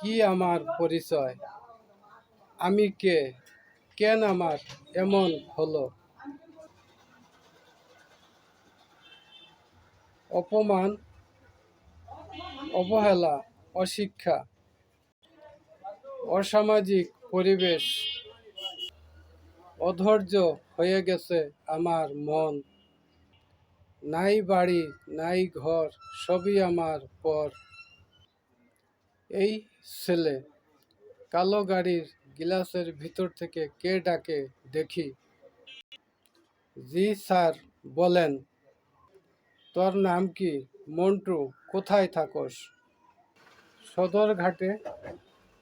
কি আমার পরিচয়? আমি কে? কেন আমার এমন হলো? অপমান, অবহেলা, অশিক্ষা, অসামাজিক পরিবেশ, অধৈর্য হয়ে গেছে আমার মন। নাই বাড়ি, নাই ঘর, সবই আমার পর। এই ছেলে, কালো গাড়ির গ্লাসের ভিতর থেকে কে ডাকে দেখি। জি স্যার, বলেন। তোর নাম কি? মন্টু। কোথায় থাকস? সদরঘাটে,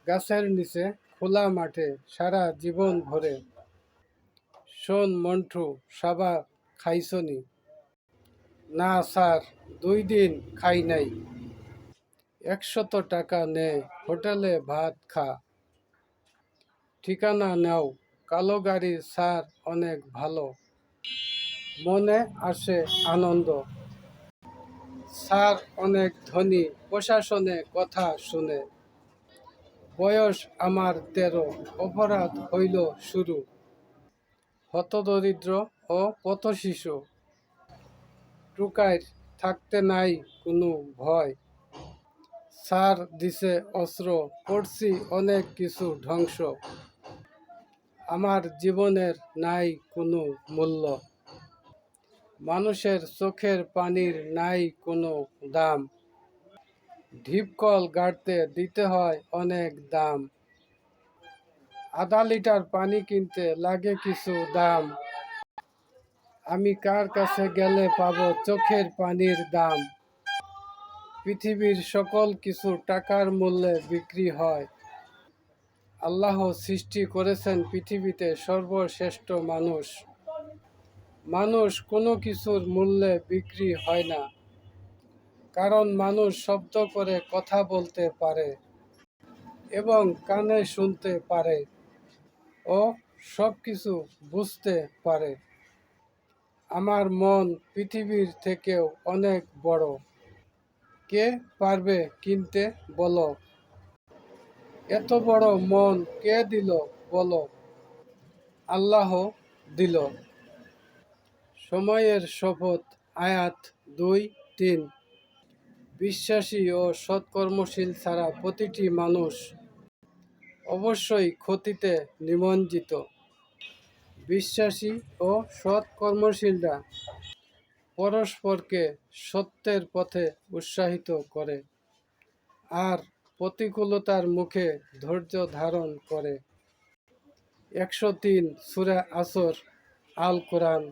গাছের নিচে, খোলা মাঠে, সারা জীবন ভরে। শোন মন্টু, সাবা খাইছনি? না স্যার, 2 দিন খাই নাই। 100 টাকা নে, হোটেলে ভাত খা। ঠিকানা নাও। কালো গাড়ি স্যার অনেক ভালো, মনে আসে আনন্দ। স্যার অনেক ধনী, প্রশাসনে কথা শুনে। বয়স আমার 13, অপরাধ হইল শুরু। হতদরিদ্র ও পথশিশু, টুকায় থাকতে নাই কোনো ভয়। স্যার দিছে অস্ত্র, করছি অনেক কিছু ধ্বংস। আমার জীবনের নাই কোনো মূল্য। মানুষের চোখের পানির নাই কোনো দাম। ঢিপকল গাড়তে দিতে হয় অনেক দাম। আধা লিটার পানি কিনতে লাগে কিছু দাম। আমি কার কাছে গেলে পাবো চোখের পানির দাম? পৃথিবীর সকল কিছু টাকার মূল্যে বিক্রি হয়। আল্লাহ সৃষ্টি করেছেন পৃথিবীতে সর্বশ্রেষ্ঠ মানুষ। মানুষ কোনো কিছুর মূল্যে বিক্রি হয় না, কারণ মানুষ শব্দ করে কথা বলতে পারে এবং কানে শুনতে পারে ও সব কিছু বুঝতে পারে। আমার মন পৃথিবীর থেকেও অনেক বড়। কে পারবে কিনতে বলো? এত বড় মন কে দিল বলো? আল্লাহ দিল। সময়ের শপথ, আয়াত 2-3। বিশ্বাসী ও সৎকর্মশীল ছাড়া প্রতিটি মানুষ অবশ্যই ক্ষতিতে নিমজ্জিত। বিশ্বাসী ও সৎকর্মশীলরা পরস্পরকে সত্যের পথে উৎসাহিত করে আর প্রতিকূলতার মুখে ধৈর্য ধারণ করে। 103 সূরা আসর, আল কোরআন।